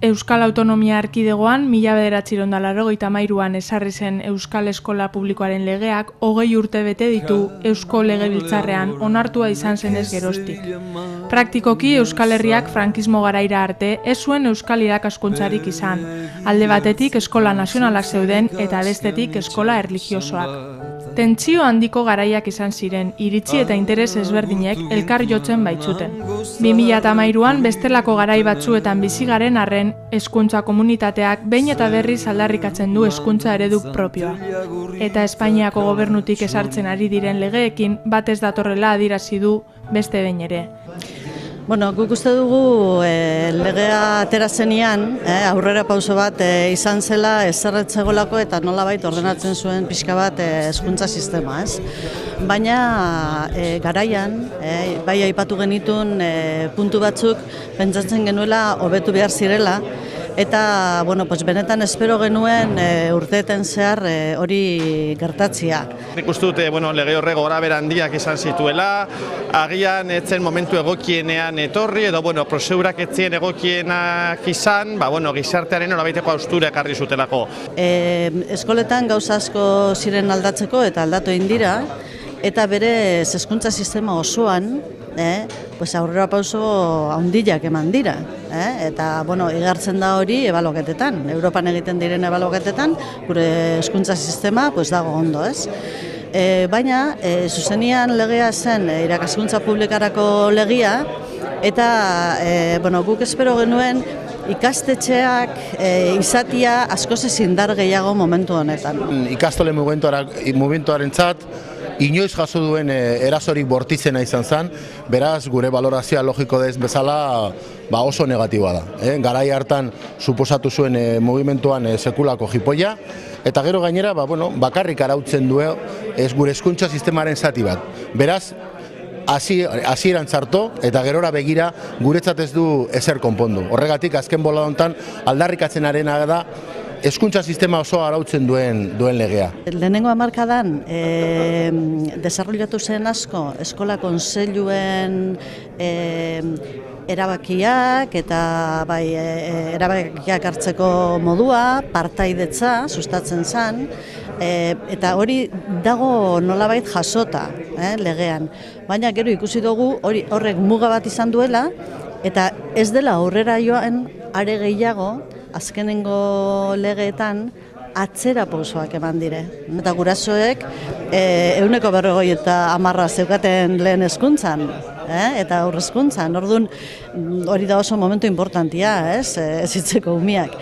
Euskal Autonomia Erkidegoan 1983an ezarri zen Euskal Eskola Publikoaren legeak 20 urte bete ditu Eusko Legebiltzarrean onartua izan zenez geroztik. Praktikoki Euskal Herriak frankismo garaira arte ez zuen euskal irakaskuntzarik izan, alde batetik eskola nazionalak zeuden eta bestetik eskola erlijiosoak. Tentsio handiko garaiak izan ziren, iritzi eta interes ezberdinek elkar jotzen baitzuten. 2013an bestelako garai batzuetan bizi garen arren, hezkuntza komunitateak behin eta berriz aldarrikatzen du hezkuntza eredu propioa. Eta Espainiako gobernutik ezartzen ari diren legeekin batez datorrela adierazi du beste behin ere. Bueno, guk uste dugu legea atera zenean, aurrera pauso bat izan zela ezerretzegolako eta nolabait ordenatzen zuen pixka bat hezkuntza sistema, ez? Baina garaian, bai aipatu genitun puntu batzuk pentsatzen genuela hobetu behar zirela, eta benetan espero genuen urteetan zehar hori gertatzea. Nik uste dute lege horrek gorabehera handiak izan zituela, agian etzen momentu egokienean etorri, edo prozedurak etzien egokienak izan, gizartearen norabaiteko haustura ekarri zutelako. Eskoletan gauza asko ziren aldatzeko eta aldatu egin dira, eta bere hezkuntza sistema osoan aurrera pauso handiak eman dira. Eta igartzen da hori ebaluaketetan, Europan egiten diren ebaluaketetan, gure hezkuntza sistema dago ondo, ez? Baina zuzenian legea zen irakaskuntza publikarako legia, eta guk espero genuen ikastetxeak izatia askoz indar gehiago momentu honetan. Ikastole mugimenduarentzat inoiz jaso duen erasorik bortitzena izan zen, beraz gure balorazioa logiko dez bezala oso negatiboa da. Garai hartan suposatu zuen mugimenduan sekulako jipoia, eta gero gainera bakarrik arautzen du ez gure hezkuntza sistemaren zati bat. Beraz, hasieran txarto eta gerora begira guretzat ez du ezer konpondu. Horregatik azken bola hontan aldarrikatzen arena da hezkuntza sistema oso arautzen duen legea. Lehenengo hamarkadan desarrollatu zen asko eskola kontseiluen erabakiak eta erabakiak hartzeko modua, partaidetza sustatzen zen, eta hori dago nolabait jasota legean. Baina gero ikusi dugu horrek muga bat izan duela eta ez dela aurrera joan are gehiago azkenengo legeetan atzera pausoak eman dire. Eta gurasoek 150 zeukaten lehen hezkuntzan, eta aurre hezkuntzan. Orduan hori da oso momentu importantia, ez hitzeko umiak.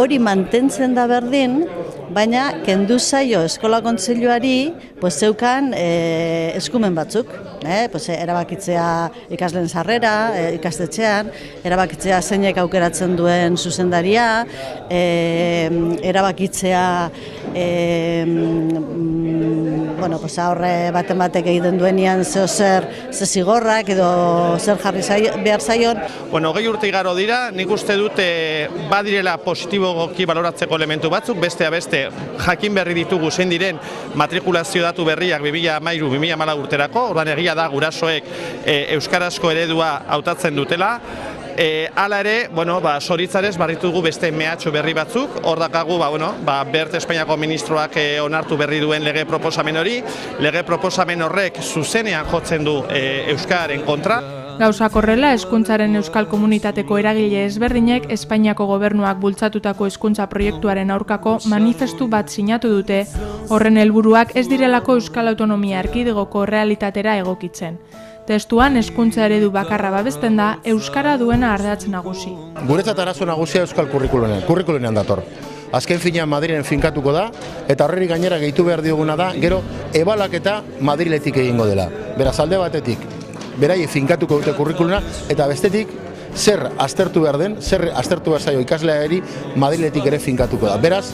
Hori mantentzen da berdin, baina kendu zaio eskola kontseiluari zeukan eskumen batzuk. Erabakitzea ikasleen sarrera, ikastetxean, erabakitzea zeinek aukeratzen duen zuzendaria, erabakitzea aurre batek egiten duenean zer zigorrak edo zer jarri behar zaion. 20 urte igaro dira, nik uste dute badirela positiboki baloratzeko elementu batzuk, beste jakin berri ditugu zein diren matrikulazio datu berriak 2013-2014 urterako, orduan egia da gurasoek euskarazko eredua hautatzen dutela. Hala ere, zoritzarez barritugu beste mehatxo berri batzuk, hor dakagu Bert Espainiako ministroak onartu berri duen lege proposamen hori, lege proposamen horrek zuzenean jotzen du euskararen kontra. Gauzak horrela, hezkuntzaren euskal komunitateko eragile ezberdinek Espainiako gobernuak bultzatutako hezkuntza proiektuaren aurkako manifestu bat sinatu dute, horren helburuak ez direlako Euskal Autonomia Erkidegoko errealitatera egokitzen. Testuan hezkuntza eredu bakarra babesten da euskara duena ardatz nagusi. Guretzat arazo nagusia euskal kurrikulunean dator. Azken finean Madrilen finkatuko da, eta horreri gainera gehitu behar dioguna da, gero ebalaketa Madriletik egingo dela. Beraz, alde batetik, beraie finkatuko dute kurrikuluna, eta bestetik, zer aztertu behar den, zer aztertu behar zaio ikasleari Madriletik ere finkatuko da. Beraz,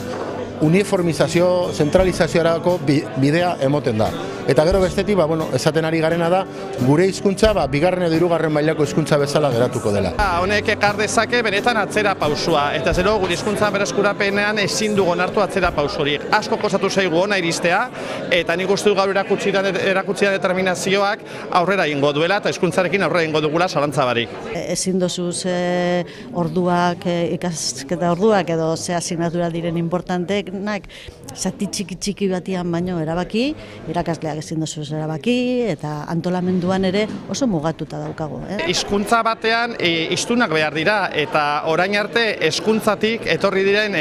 uniformizazio, zentralizaziorako bidea emoten da. Eta gero bestetik, esaten ari garena da, gure hizkuntza bigarren edo hirugarren mailako hizkuntza bezala geratuko dela. Honek ekar dezake benetan atzera pausua, eta zero gure hizkuntza berreskurapenean ezin dugu onartu atzera pausurik. Asko kostatu zaigu ona iristea, eta nik uste du gaur erakutsia determinazioak aurrera egingo duela, eta hizkuntzarekin aurrera egingo dugula zalantza barik. Ezin dozuz orduak, ikasketa orduak edo ze asignatura diren importantenak, zati txiki batian baino erabaki, irakasleak ezin dozuz erabaki, eta antolamenduan ere oso mugatuta daukagu. Hizkuntza batean hiztunak behar dira, eta orain arte hezkuntzatik etorri diren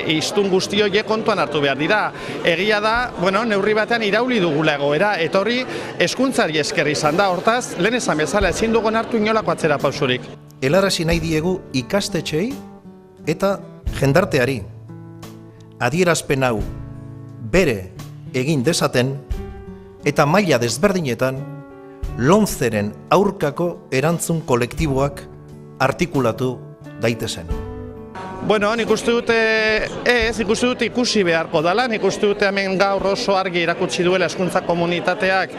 hiztun guzti horiek kontuan hartu behar dira. Egia da, neurri batean irauli dugula egoera, etorri hezkuntzari esker izan da, hortaz, lehen esan bezala ezin dugu hartu inolako atzera pausurik. Helarazi nahi diegu ikastetxeei eta jendarteari. Adierazpen hau bere egin dezaten eta maila desberdinetan Lomceren aurkako erantzun kolektiboak artikulatu daitezen. Nik uste dut ikusi beharko dela, nik uste dut hemen gaur oso argi erakutsi duela hezkuntza komunitateak,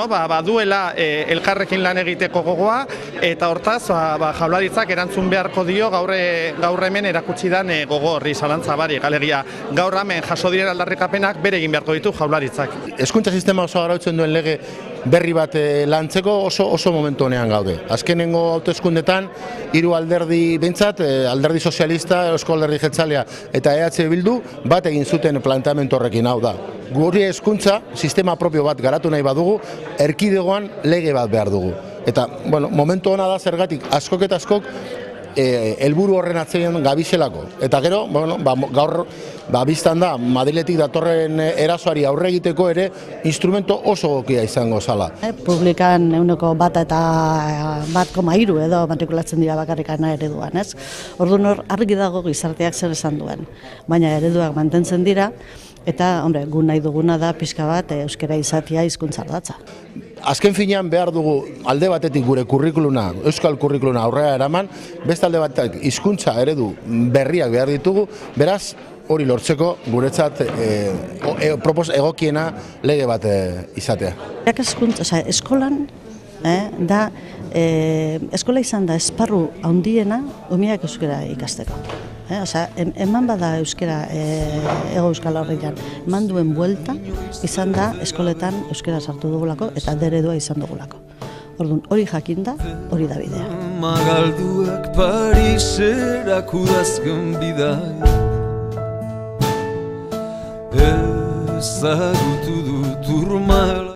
baduela elkarrekin lan egiteko gogoa, eta hortaz, Jaurlaritzak erantzun beharko dio gaur hemen erakutsi dan gogo horri zalantza barik, alegia gaur hemen jaso diren aldarrikapenak bere egin beharko ditu Jaurlaritzak. Hezkuntza sistema oso arautzen duen lege berri bat lantzeko oso momentu honean gaude. Azkenengo hauteskundetan, 3 alderdi behintzat, alderdi sozialista, Eusko Alderdi Jeltzalea eta EH Bildu bat egin zuten planteamendu horrekin, hau da. Gure hezkuntza sistema propio bat garatu nahi badugu, erkidegoan lege bat behar dugu. Eta, momentu hona da zergatik askok eta askok helburu horren atzean gabizelako. Eta gero, gaur biztan da, Madriletik datorren erasoari aurre egiteko ere instrumento oso gokia izango zala. Publikan 1,3 edo matrikulatzen dira bakarrikana ereduan, ez? Orduan hor argi dago gizarteak zer esan duen, baina ereduak mantentzen dira, eta, gu nahi duguna da pixka bat euskara izatea hizkuntza ardatza. Azken finean behar dugu alde batetik gure kurrikuluna, euskal kurrikuluna aurrera eraman, beste alde batetik hizkuntza eredu berriak behar ditugu, beraz hori lortzeko guretzat egokiena lege bat izatea. Irakaskuntza, eskolan da, eskola izan da esparru handiena umeak euskara ikasteko. Eman bada euskara ego euskal horrean, eman duen buelta izan da eskoletan euskara sartu dugulako eta eredua izan dugulako. Orduan, hori jakinda, hori da bidea. Magalduak Pariserak udazken bidai, ezagutu dut urmala.